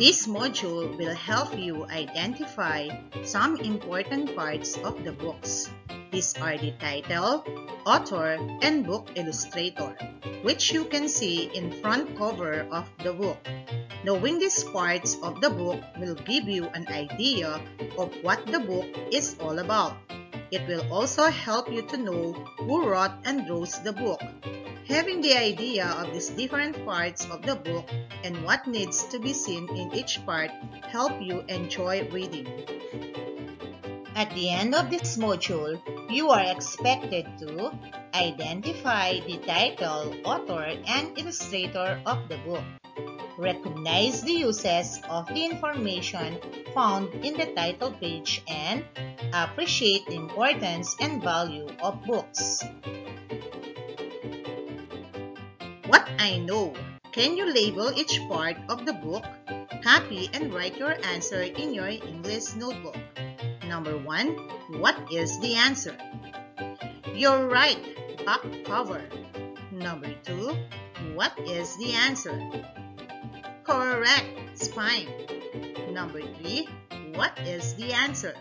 This module will help you identify some important parts of the books. These are the title, author, and book illustrator, which you can see in front cover of the book. Knowing these parts of the book will give you an idea of what the book is all about. It will also help you to know who wrote and draws the book. Having the idea of these different parts of the book and what needs to be seen in each part help you enjoy reading. At the end of this module, you are expected to identify the title, author, and illustrator of the book. Recognize the uses of the information found in the title page and appreciate the importance and value of books. What I know. Can you label each part of the book? Copy and write your answer in your English notebook. Number 1. What is the answer? You're right. Back cover. Number 2. What is the answer? Correct. Spine. Number 3. What is the answer?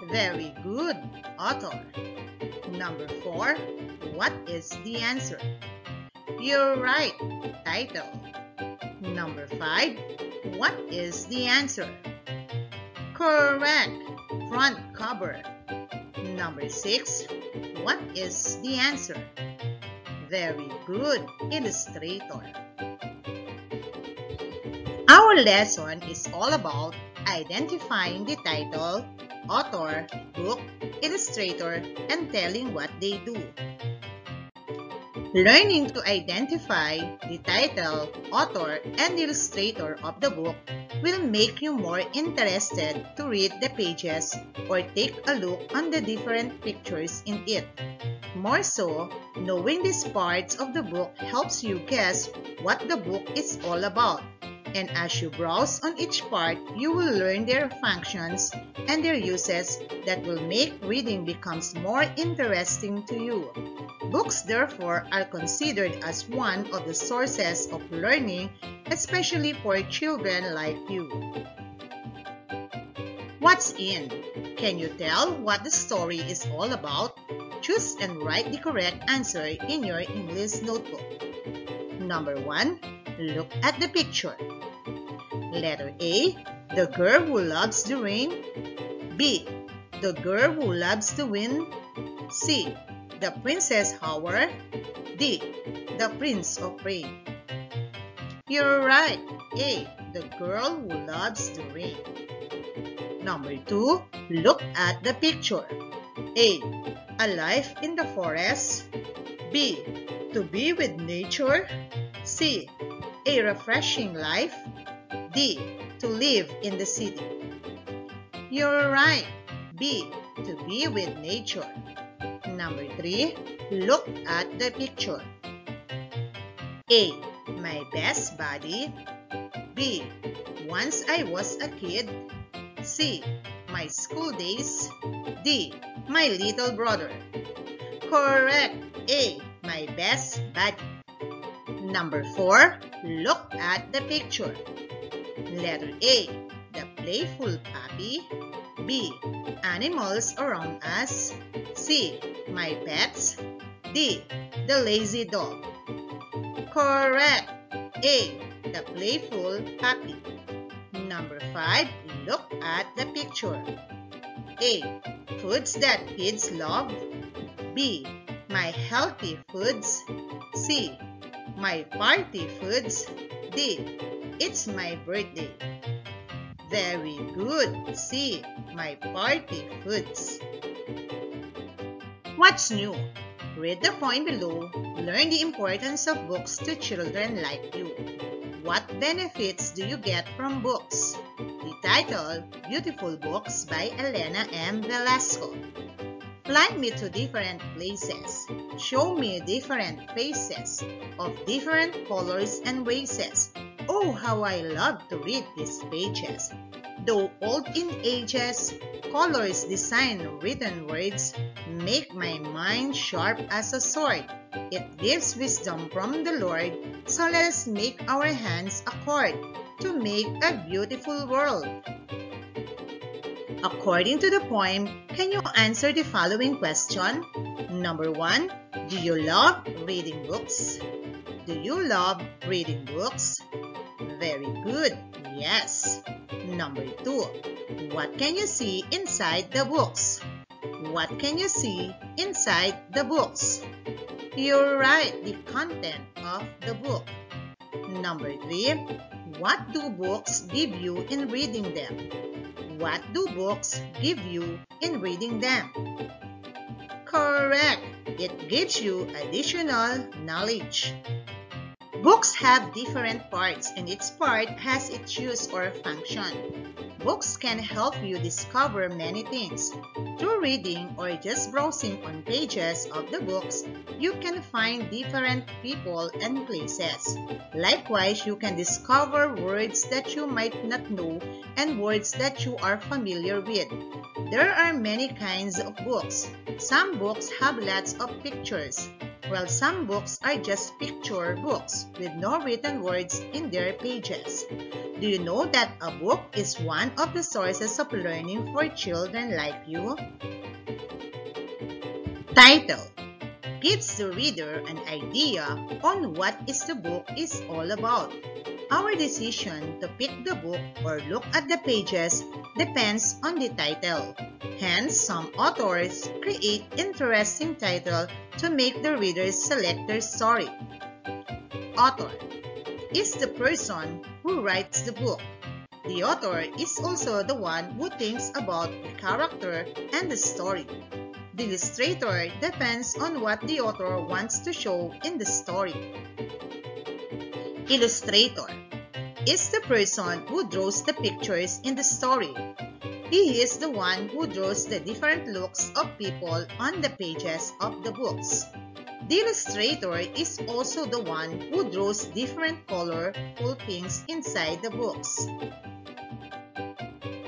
Very good. Author. Number 4. What is the answer? You're right. Title. Number 5. What is the answer? Correct. Front cover. Number 6. What is the answer? Very good. Illustrator. Our lesson is all about identifying the title, author, book, illustrator, and telling what they do. Learning to identify the title, author, and illustrator of the book will make you more interested to read the pages or take a look on the different pictures in it. More so, knowing these parts of the book helps you guess what the book is all about. And as you browse on each part, you will learn their functions and their uses that will make reading becomes more interesting to you. Books, therefore, are considered as one of the sources of learning, especially for children like you. What's in? Can you tell what the story is all about? Choose and write the correct answer in your English notebook. Number 1. Look at the picture. Letter A. The girl who loves the rain. B. The girl who loves the wind. C. The princess hour. D. The prince of rain. You're right. A. The girl who loves the rain. Number 2. Look at the picture. A. A life in the forest. B. To be with nature. C. A refreshing life. D. To live in the city. You're right. B. To be with nature. Number 3. Look at the picture. A. My best buddy. B. Once I was a kid. C. My school days. D. My little brother. Correct. A. My best buddy. Number 4. Look at the picture. Letter A. The playful puppy. B. Animals around us. C. My pets. D. The lazy dog. Correct. A. The playful puppy. Number 5. Look at the picture. A. Foods that kids love. B. My healthy foods. C. My party foods. D. It's my birthday. Very good. C. My party foods. What's new? Read the point below. Learn the importance of books to children like you. What benefits do you get from books? The title, Beautiful Books by Elena M. Velasco. Fly me to different places. Show me different faces of different colors and races. Oh, how I love to read these pages. Though old in ages, colors, design, written words make my mind sharp as a sword. It gives wisdom from the Lord, so let us make our hands accord to make a beautiful world. According to the poem, can you answer the following question? Number 1, do you love reading books? Do you love reading books? Very good, yes. Number 2, what can you see inside the books? What can you see inside the books? You're right, the content of the book. Number 3, what do books give you in reading them? What do books give you in reading them? Correct, it gives you additional knowledge. Books have different parts and each part has its use or function. Books can help you discover many things. Through reading or just browsing on pages of the books, you can find different people and places. Likewise, you can discover words that you might not know and words that you are familiar with. There are many kinds of books. Some books have lots of pictures, while some books are just picture books with no written words in their pages. Do you know that a book is one of the sources of learning for children like you? Title gives the reader an idea on what the book is all about. Our decision to pick the book or look at the pages depends on the title. Hence, some authors create interesting titles to make the readers select their story. Author is the person who writes the book. The author is also the one who thinks about the character and the story. The illustrator depends on what the author wants to show in the story. Illustrator is the person who draws the pictures in the story. He is the one who draws the different looks of people on the pages of the books. The illustrator is also the one who draws different colorful things inside the books.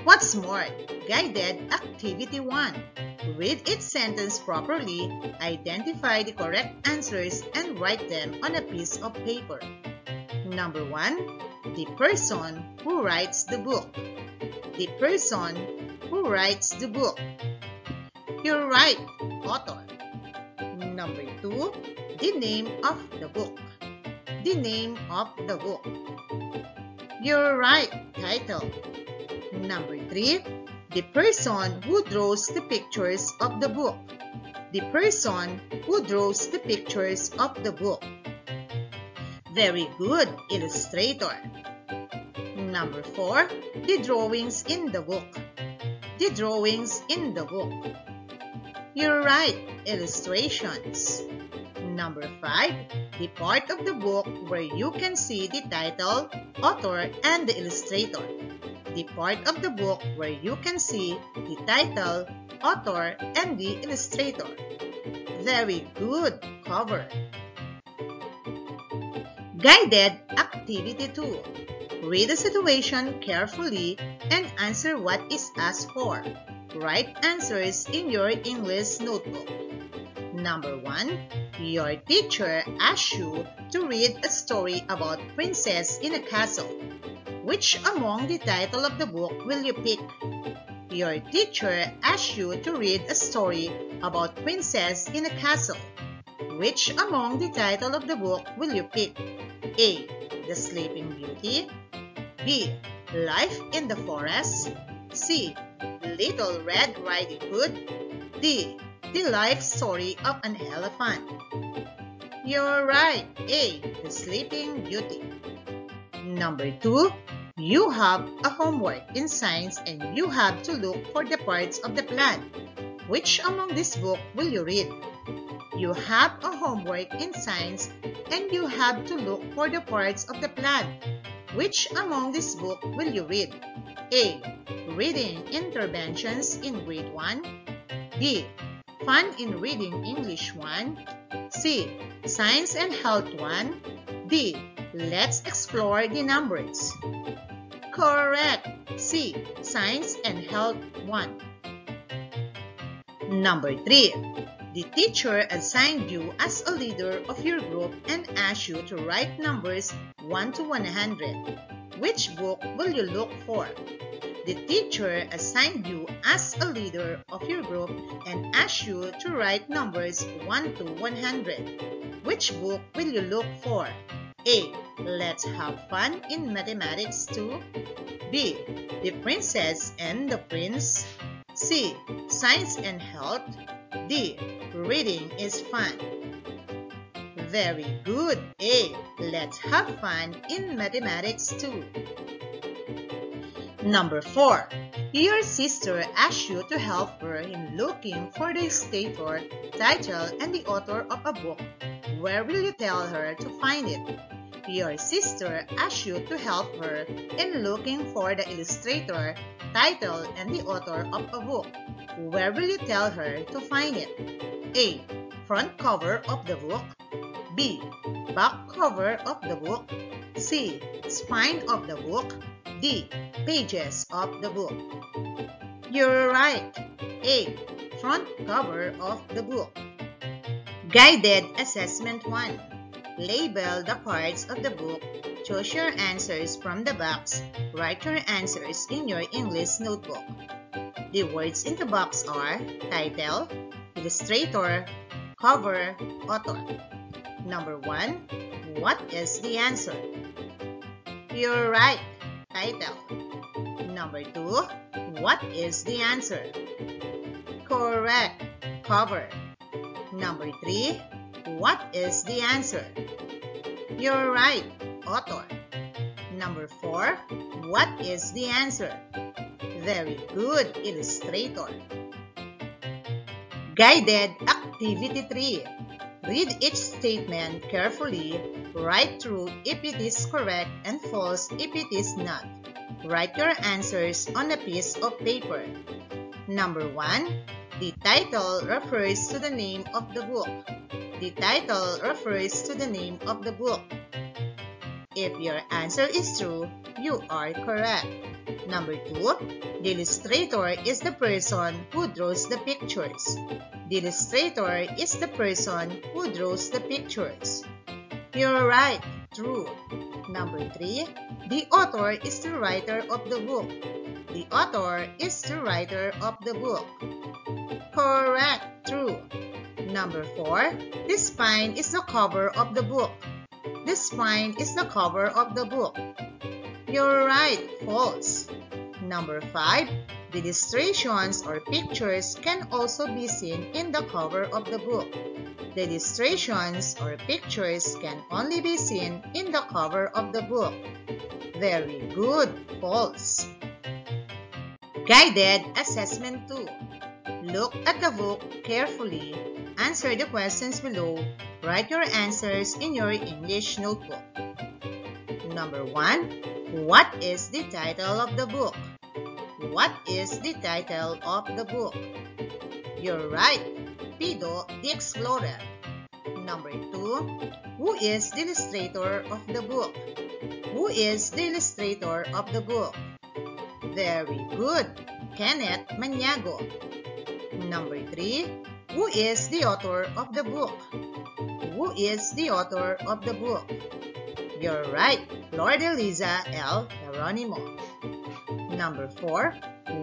What's more, guided activity 1. Read each sentence properly, identify the correct answers, and write them on a piece of paper. Number 1. The person who writes the book. The person who writes the book. You're right, author. Number 2. The name of the book. The name of the book. You're right, title. Number 3. The person who draws the pictures of the book. The person who draws the pictures of the book. Very good, illustrator. Number 4. The drawings in the book. The drawings in the book. You're right, illustrations. Number 5. The part of the book where you can see the title, author, and the illustrator. The part of the book where you can see the title, author, and the illustrator. Very good, cover. Guided activity 2. Read the situation carefully and answer what is asked for. Write answers in your English notebook. Number 1. Your teacher asks you to read a story about princess in a castle. Which among the title of the book will you pick? Your teacher asks you to read a story about princess in a castle. Which among the title of the book will you pick? A. The Sleeping Beauty. B. Life in the Forest. C. Little Red Riding Hood. D. The Life Story of an Elephant. You're right, A. The Sleeping Beauty. Number 2. You have a homework in science and you have to look for the parts of the plant. Which among this book will you read? You have a homework in science and you have to look for the parts of the plant. Which among this book will you read? A. Reading Interventions in Grade 1. B. Fun in Reading English 1. C. Science and Health 1. D. Let's explore the numbers. Correct. C. Science and Health 1. Number 3. The teacher assigned you as a leader of your group and asked you to write numbers 1 to 100. Which book will you look for? The teacher assigned you as a leader of your group and asked you to write numbers 1 to 100. Which book will you look for? A. Let's Have Fun in Mathematics 2. B. The Princess and the Prince. C. Science and Health. D. Reading is Fun. Very good. A. Let's Have Fun in Mathematics 2. Number 4. Your sister asked you to help her in looking for the illustrator, title, and the author of a book. Where will you tell her to find it? Your sister asked you to help her in looking for the illustrator, title, and the author of a book. Where will you tell her to find it? A. Front cover of the book. B. Back cover of the book. C. Spine of the book. D. Pages of the book. You're right. A. Front cover of the book. Guided Assessment 1. Label the parts of the book. Choose your answers from the box. Write your answers in your English notebook. The words in the box are title, illustrator, cover, author. Number 1. What is the answer? You're right. Title. Number 2. What is the answer? Correct. Cover. Number 3. What is the answer? You're right. Author. Number 4. What is the answer? Very good. Illustrator. Guided Activity 3. Read each statement carefully. Write true if it is correct and false if it is not. Write your answers on a piece of paper. Number 1. The title refers to the name of the book. The title refers to the name of the book. If your answer is true, you are correct. Number 2. The illustrator is the person who draws the pictures. The illustrator is the person who draws the pictures. You're right. True. Number 3. The author is the writer of the book. The author is the writer of the book. Correct. True. Number 4. The spine is the cover of the book. The spine is the cover of the book. You're right. False. Number 5. The illustrations or pictures can also be seen in the cover of the book. The illustrations or pictures can only be seen in the cover of the book. Very good. False. Guided Assessment 2. Look at the book carefully. Answer the questions below. Write your answers in your English notebook. Number 1. What is the title of the book? What is the title of the book? You're right. Pido the Explorer. Number 2. Who is the illustrator of the book? Who is the illustrator of the book? Very good. Kenneth Maniago. Number 3. Who is the author of the book? Who is the author of the book? You're right. Lord Eliza L. Geronimo. Number 4.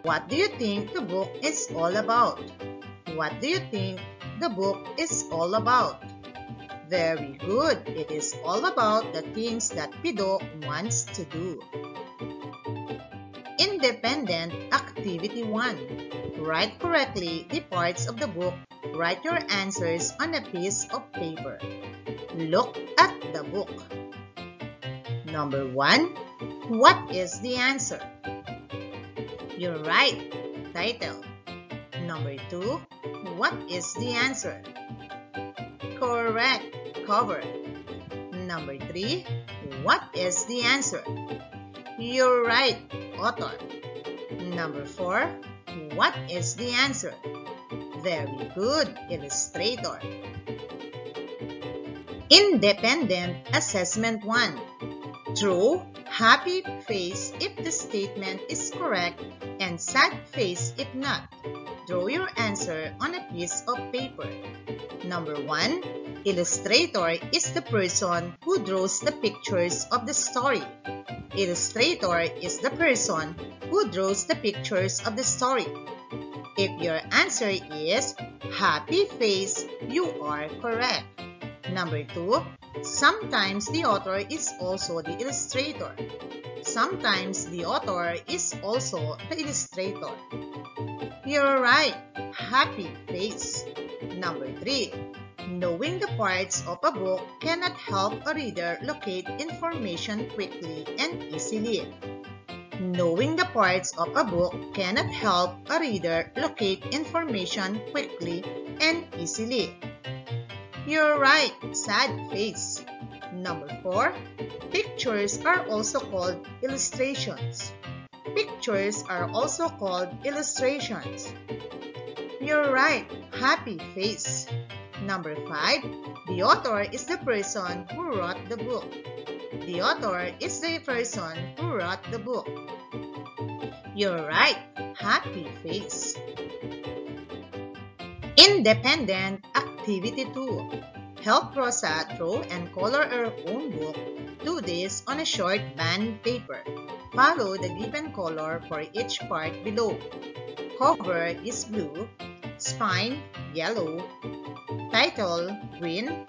What do you think the book is all about? What do you think the book is all about? Very good. It is all about the things that Pido wants to do. Independent Activity 1. Write correctly the parts of the book. Write your answers on a piece of paper. Look at the book. Number 1. What is the answer? You're right. Title. Number 2. What is the answer? Correct. Cover. Number 3. What is the answer? You're right. Author. Number 4. What is the answer? Very good. Illustrator. Independent Assessment 1. Draw happy face if the statement is correct and sad face if not. Draw your answer on a piece of paper. Number 1. Illustrator is the person who draws the pictures of the story. Illustrator is the person who draws the pictures of the story. If your answer is happy face, you are correct. Number 2. Sometimes the author is also the illustrator. Sometimes the author is also the illustrator. You're right. Happy face. Number 3. Knowing the parts of a book cannot help a reader locate information quickly and easily. Knowing the parts of a book cannot help a reader locate information quickly and easily. You're right, sad face. Number 4. Pictures are also called illustrations. Pictures are also called illustrations. You're right, happy face. Number 5. The author is the person who wrote the book. The author is the person who wrote the book. You're right, happy face. Independent Activity 2. Help Rosa draw and color her own book. Do this on a short band paper. Follow the given color for each part below. Cover is blue, spine yellow, title green,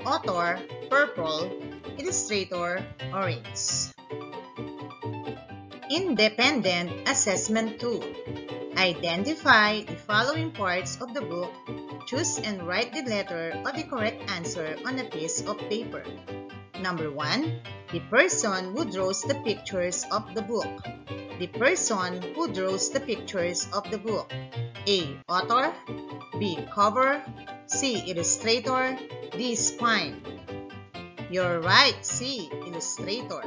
author purple, illustrator orange. Independent Assessment 2. Identify the following parts of the book. Choose and write the letter or the correct answer on a piece of paper. Number 1. The person who draws the pictures of the book. The person who draws the pictures of the book. A. Author. B. Cover. C. Illustrator. D. Spine. You're right, C. Illustrator.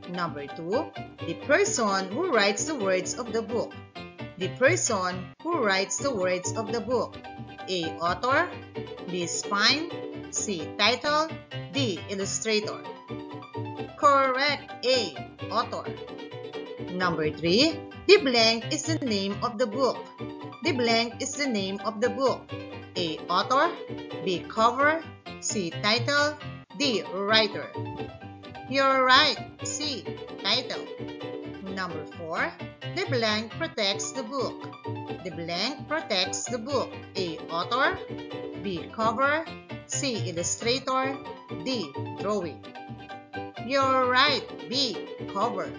Number 2. The person who writes the words of the book. The person who writes the words of the book. A. Author. B. Spine. C. Title. D. Illustrator. Correct. A. Author. Number 3. The blank is the name of the book. The blank is the name of the book. A. Author. B. Cover. C. Title. D. Writer. You're right. C. Title. Number 4. The blank protects the book. The blank protects the book. A. Author. B. Cover. C. Illustrator. D. Drawing. You're right. B. Cover.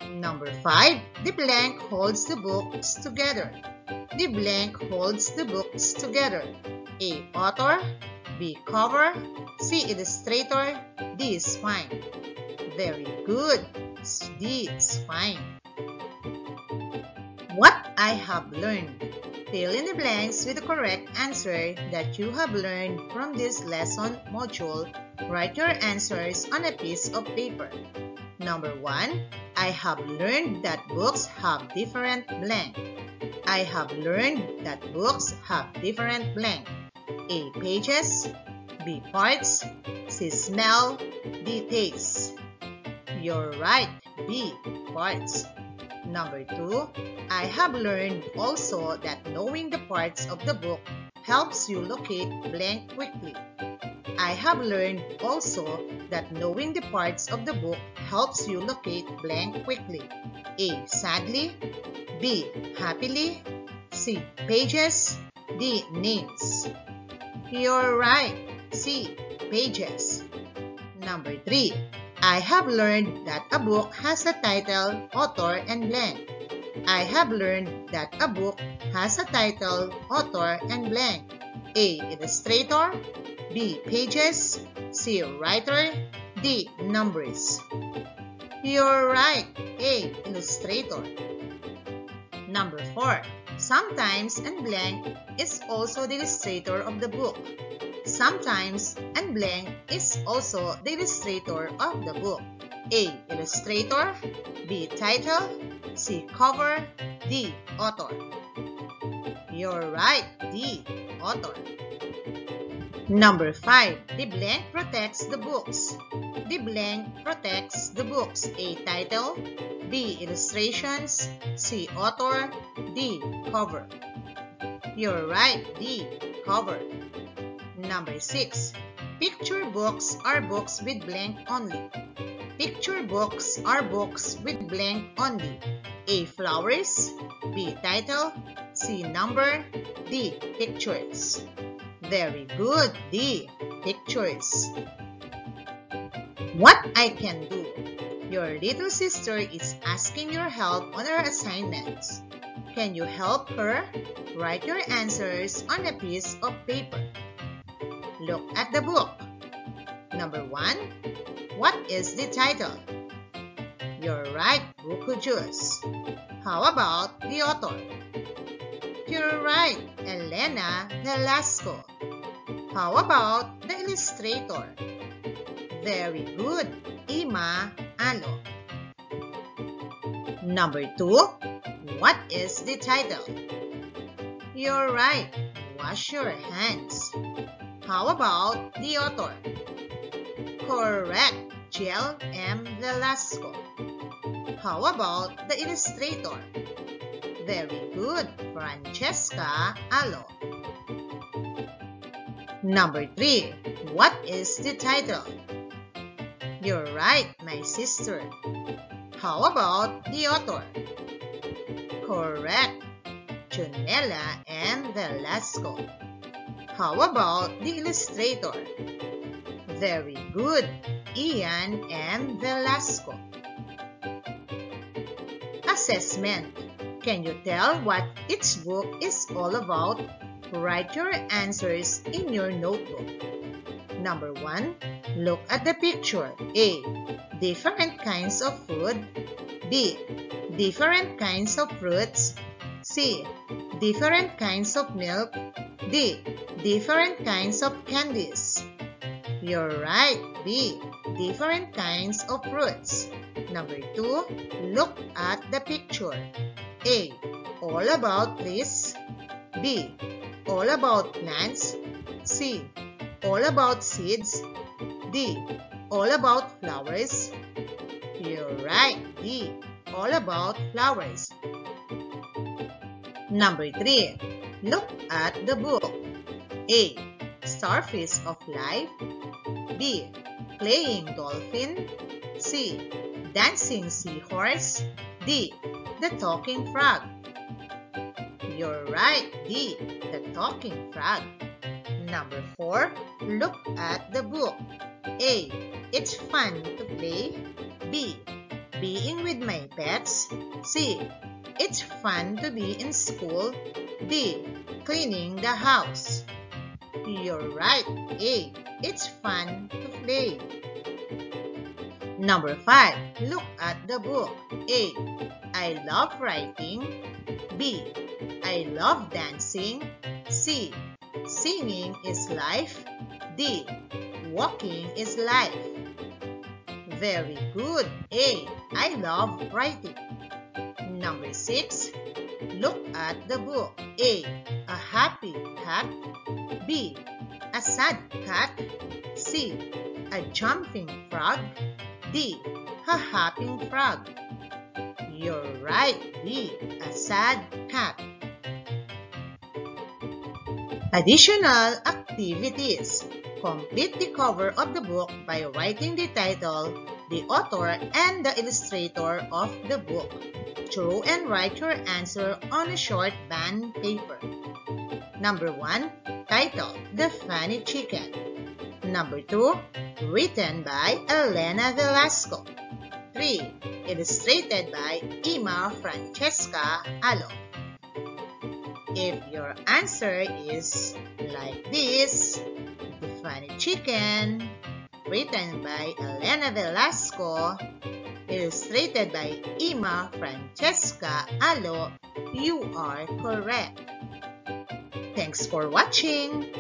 Number 5. The blank holds the books together. The blank holds the books together. A. Author. B. Cover. C. Illustrator. D. Spine. Very good. D. Spine. What I have learned. Fill in the blanks with the correct answer that you have learned from this lesson module. Write your answers on a piece of paper. Number 1. I have learned that books have different blank. I have learned that books have different blank. A. Pages. B. Parts. C. Smell. D. Taste. You're right. B. Parts. Number 2. I have learned also that knowing the parts of the book helps you locate blank quickly. I have learned also that knowing the parts of the book helps you locate blank quickly. A. Sadly. B. Happily. C. Pages. D. Names. You're right. C. Pages. Number 3. I have learned that a book has a title, author, and blank. I have learned that a book has a title, author, and blank. A. Illustrator. B. Pages. C. Writer. D. Numbers. You're right. A. Illustrator. Number 4. Sometimes and blank is also the illustrator of the book. Sometimes and blank is also the illustrator of the book. A. Illustrator, B. Title, C. Cover, D. Author. You're right, D. Author. Number 5. The blank protects the books. The blank protects the books. A. Title, B. Illustrations, C. Author, D. Cover. You're right, D. Cover. Number 6. Picture books are books with blank only. Picture books are books with blank only. A. Flowers, B. Title, C. Number, D. Pictures. Very good, D. Pictures. What I can do. Your little sister is asking your help on her assignments. Can you help her? Write your answers on a piece of paper. Look at the book. Number 1. What is the title? You're right, Buku Juice. How about the author? You're right, Elena Velasco. How about the illustrator? Very good, Ima Alo. Number 2. What is the title? You're right, Wash Your Hands. How about the author? Correct, Jill M. Velasco. How about the illustrator? Very good, Francesca Alo. Number 3. What is the title? You're right, my sister. How about the author? Correct, Junella M. Velasco. How about the illustrator? Very good, Ian M. Velasco. Assessment. Can you tell what each book is all about? Write your answers in your notebook. Number 1. Look at the picture. A. Different kinds of food. B. Different kinds of fruits. C. Different kinds of milk. D. Different kinds of candies. You're right, B. Different kinds of fruits. Number 2. Look at the picture. A. All about trees. B. All about plants. C. All about seeds. D. All about flowers. You're right, D. All about flowers. Number 3. Look at the book. A. Starfish of Life. B. Playing Dolphin. C. Dancing Seahorse. D. The Talking Frog. You're right, D. The Talking Frog. Number 4. Look at the book. A. It's fun to play. B. Being with my pets. C. It's fun to be in school. D. Cleaning the house. You're right, A. It's fun to play. Number 5. Look at the book. A. I love writing. B. I love dancing. C. Singing is life. D. Walking is life. Very good, A. I love writing. Number 6. Look at the book. A. A happy cat. B. A sad cat. C. A jumping frog. D. A hopping frog. You're right, D. A sad cat. Additional activities. Complete the cover of the book by writing the title, the author, and the illustrator of the book. Draw and write your answer on a short band paper. Number 1. Title, The Funny Chicken. Number 2. Written by Elena Velasco. 3. Illustrated by Ima Francesca Alo. If your answer is like this, The Funny Chicken, written by Elena Velasco, illustrated by Ima Francesca Alo, you are correct. Thanks for watching.